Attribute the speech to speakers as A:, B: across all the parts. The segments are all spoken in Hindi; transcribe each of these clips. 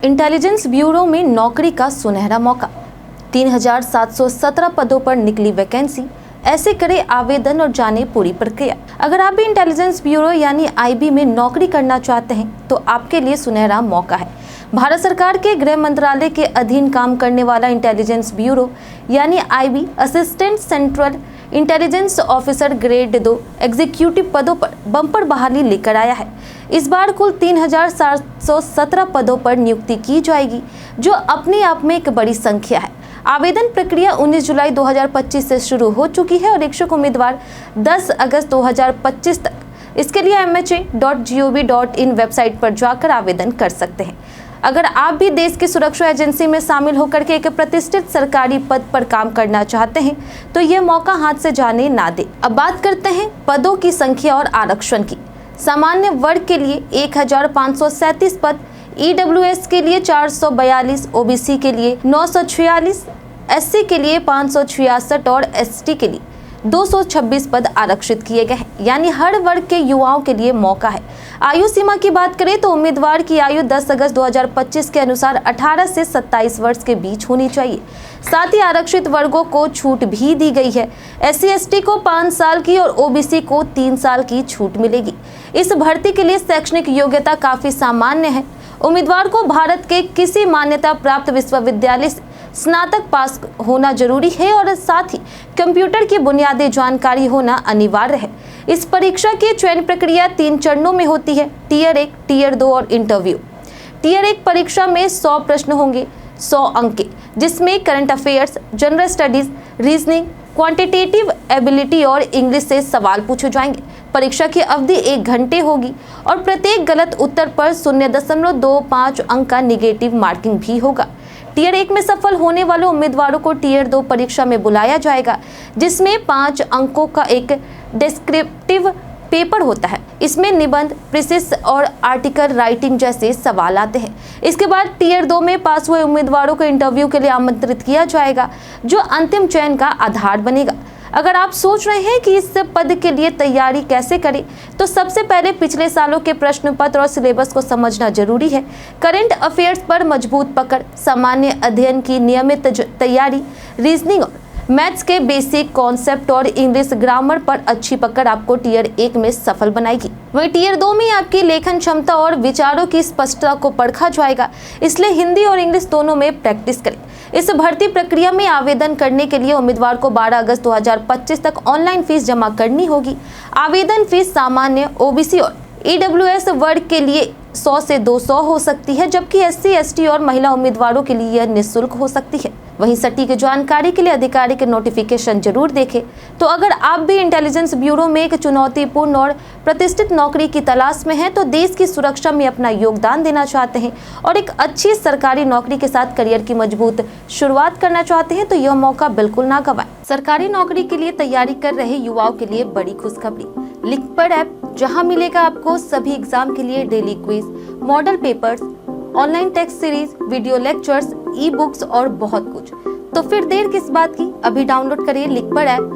A: इंटेलिजेंस ब्यूरो में नौकरी का सुनहरा मौका। 3717 पदों पर निकली वैकेंसी। ऐसे करें आवेदन और जाने पूरी प्रक्रिया। अगर आप भी इंटेलिजेंस ब्यूरो यानी आईबी में नौकरी करना चाहते हैं तो आपके लिए सुनहरा मौका है। भारत सरकार के गृह मंत्रालय के अधीन काम करने वाला इंटेलिजेंस ब्यूरो यानी IB assistant central intelligence officer grade 2 executive पदों पर बम्पर बहाली लेकर आया है। इस बार कुल 3717 पदों पर नियुक्ति की जाएगी, जो अपने आप में एक बड़ी संख्या है। आवेदन प्रक्रिया 19 जुलाई 2025 से शुरू हो चुकी है और इच्छुक उम्मीदवार 10 अगस्त 2025 तक इसके लिए mha.gov.in वेबसाइट पर जाकर आवेदन कर सकते हैं। अगर आप भी देश की सुरक्षा एजेंसी में शामिल होकर के एक प्रतिष्ठित सरकारी पद पर काम करना चाहते हैं तो यह मौका हाथ से जाने ना दे। अब बात करते हैं पदों की संख्या और आरक्षण की। सामान्य वर्ग के लिए 1537 पद, ईडब्ल्यूएस के लिए 442, ओबीसी के लिए 946, एससी के लिए 566 और एसटी के लिए 226 पद आरक्षित किए गए हैं। यानी हर वर्ग के युवाओं के लिए मौका है। आयु सीमा की बात करें तो उम्मीदवार की आयु 10 अगस्त 2025 के अनुसार 18 से 27 वर्ष के बीच होनी चाहिए। साथ ही आरक्षित वर्गों को छूट भी दी गई है। एससी एसटी को 5 साल की और ओबीसी को 3 साल की छूट मिलेगी। इस भर्ती के लिए शैक्षणिक योग्यता काफी सामान्य है। उम्मीदवार को भारत के किसी मान्यता प्राप्त विश्वविद्यालय से स्नातक पास होना जरूरी है और साथ ही कंप्यूटर की बुनियादी जानकारी होना अनिवार्य है। इस परीक्षा की चयन प्रक्रिया 3 चरणों में होती है, टीयर 1, टीयर 2 और इंटरव्यू। टीयर 1 परीक्षा में 100 प्रश्न होंगे, 100 अंक के, जिसमें current affairs, general studies, reasoning, quantitative ability और इंग्लिश से सवाल पूछे जाएंगे। परीक्षा की अवधि 1 घंटे होगी और प्रत्येक गलत उत्तर पर 0.25 अंक का निगेटिव मार्किंग भी होगा। टीयर 1 में सफल होने वाले उम्मीदवारों को टीयर 2 परीक्षा में बुलाया जाएगा, जिसमें 5 अंकों का एक डिस्क्रिप्टिव पेपर होता है। इसमें निबंध, प्रीसिस और आर्टिकल राइटिंग जैसे सवाल आते हैं। इसके बाद टीयर 2 में पास हुए उम्मीदवारों को इंटरव्यू के लिए आमंत्रित किया जाएगा, जो अंतिम चयन का आधार बनेगा। अगर आप सोच रहे हैं कि इस पद के लिए तैयारी कैसे करें, तो सबसे पहले पिछले सालों के प्रश्न पत्र और सिलेबस को समझना जरूरी है। करंट अफेयर्स पर मजबूत पकड़, सामान्य अध्ययन की नियमित तैयारी, रीजनिंग और मैथ्स के बेसिक कॉन्सेप्ट और इंग्लिश ग्रामर पर अच्छी पकड़ आपको टीयर 1 में सफल बनाएगी। वहीं टीयर 2 में आपकी लेखन क्षमता और विचारों की स्पष्टता को परखा जाएगा, इसलिए हिंदी और इंग्लिश दोनों में प्रैक्टिस करें। इस भर्ती प्रक्रिया में आवेदन करने के लिए उम्मीदवार को 12 अगस्त 2025 तक ऑनलाइन फीस जमा करनी होगी। आवेदन फीस सामान्य, ओबीसी और ईडब्ल्यूएस वर्ग के लिए 100 से 200 हो सकती है, जबकि एससी एसटी और महिला उम्मीदवारों के लिए यह निःशुल्क हो सकती है। वहीं सटीक जानकारी के लिए आधिकारिक नोटिफिकेशन जरूर देखें। तो अगर आप भी इंटेलिजेंस ब्यूरो में एक चुनौतीपूर्ण और प्रतिष्ठित नौकरी की तलाश में हैं, तो देश की सुरक्षा में अपना योगदान देना चाहते हैं और एक अच्छी सरकारी नौकरी के साथ करियर की मजबूत शुरुआत करना चाहते हैं, तो यह मौका बिल्कुल ना गंवाएं। सरकारी नौकरी के लिए तैयारी कर रहे युवाओं के लिए बड़ी खुशखबरी। लिखपढ़ ऐप, जहां मिलेगा आपको सभी एग्जाम के लिए daily quiz, model papers, online text series, video lectures, e books और बहुत कुछ। तो फिर देर किस बात की, अभी डाउनलोड करिए लिखपढ़ ऐप,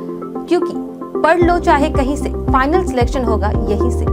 A: क्योंकि पढ़ लो चाहे कहीं से, फाइनल सिलेक्शन होगा यहीं से।